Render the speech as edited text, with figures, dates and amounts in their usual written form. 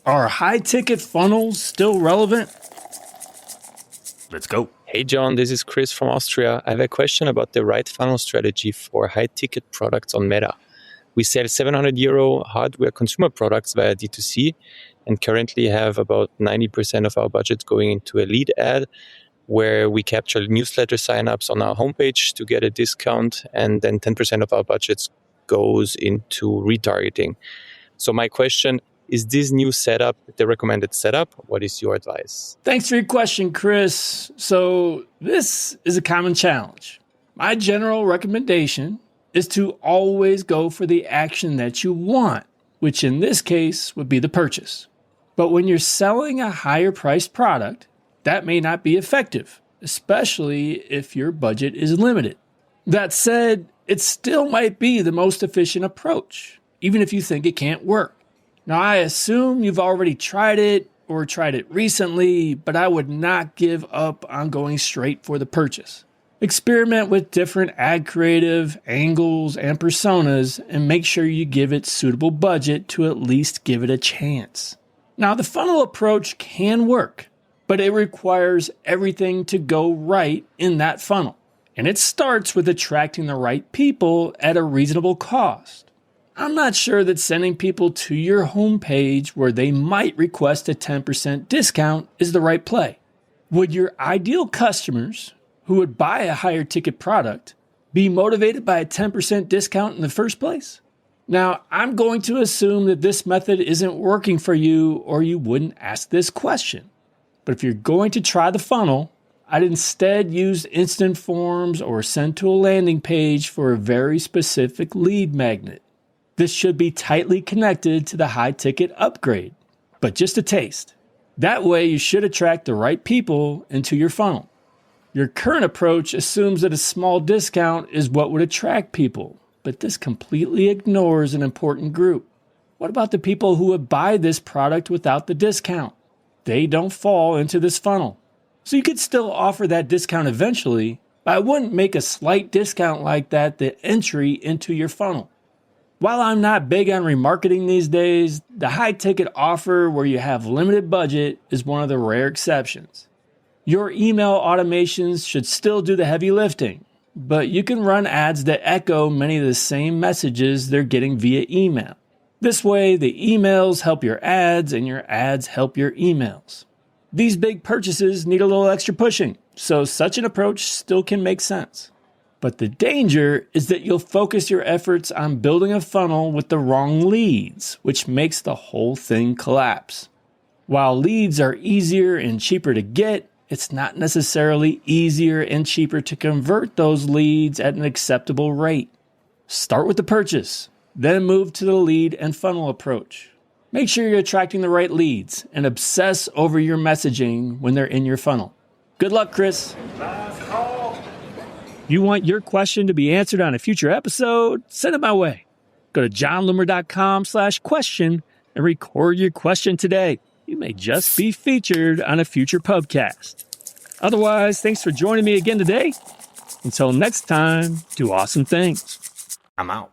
Are high-ticket funnels still relevant? Let's go. Hey, John, this is Chris from Austria. I have a question about the right funnel strategy for high-ticket products on Meta. We sell €700 hardware consumer products via D2C and currently have about 90% of our budget going into a lead ad where we capture newsletter signups on our homepage to get a discount, and then 10% of our budgets goes into retargeting. So my question, is this new setup the recommended setup? What is your advice? Thanks for your question, Chris. So this is a common challenge. My general recommendation is to always go for the action that you want, which in this case would be the purchase. But when you're selling a higher priced product, that may not be effective, especially if your budget is limited. That said, it still might be the most efficient approach, even if you think it can't work. Now, I assume you've already tried it or tried it recently, but I would not give up on going straight for the purchase. Experiment with different ad creative, angles, and personas, and make sure you give it suitable budget to at least give it a chance. Now, the funnel approach can work, but it requires everything to go right in that funnel. And it starts with attracting the right people at a reasonable cost. I'm not sure that sending people to your homepage where they might request a 10% discount is the right play. Would your ideal customers who would buy a higher ticket product be motivated by a 10% discount in the first place? Now, I'm going to assume that this method isn't working for you or you wouldn't ask this question. But if you're going to try the funnel, I'd instead use instant forms or send to a landing page for a very specific lead magnet. This should be tightly connected to the high ticket upgrade, but just a taste. That way you should attract the right people into your funnel. Your current approach assumes that a small discount is what would attract people, but this completely ignores an important group. What about the people who would buy this product without the discount? They don't fall into this funnel. So you could still offer that discount eventually, but I wouldn't make a slight discount like that the entry into your funnel. While I'm not big on remarketing these days, the high ticket offer where you have limited budget is one of the rare exceptions. Your email automations should still do the heavy lifting, but you can run ads that echo many of the same messages they're getting via email. This way, the emails help your ads and your ads help your emails. These big purchases need a little extra pushing, so such an approach still can make sense. But the danger is that you'll focus your efforts on building a funnel with the wrong leads, which makes the whole thing collapse. While leads are easier and cheaper to get, it's not necessarily easier and cheaper to convert those leads at an acceptable rate. Start with the purchase, then move to the lead and funnel approach. Make sure you're attracting the right leads and obsess over your messaging when they're in your funnel. Good luck, Chris. You want your question to be answered on a future episode? Send it my way. Go to johnloomer.com/question and record your question today. You may just be featured on a future podcast. Otherwise, thanks for joining me again today. Until next time, do awesome things. I'm out.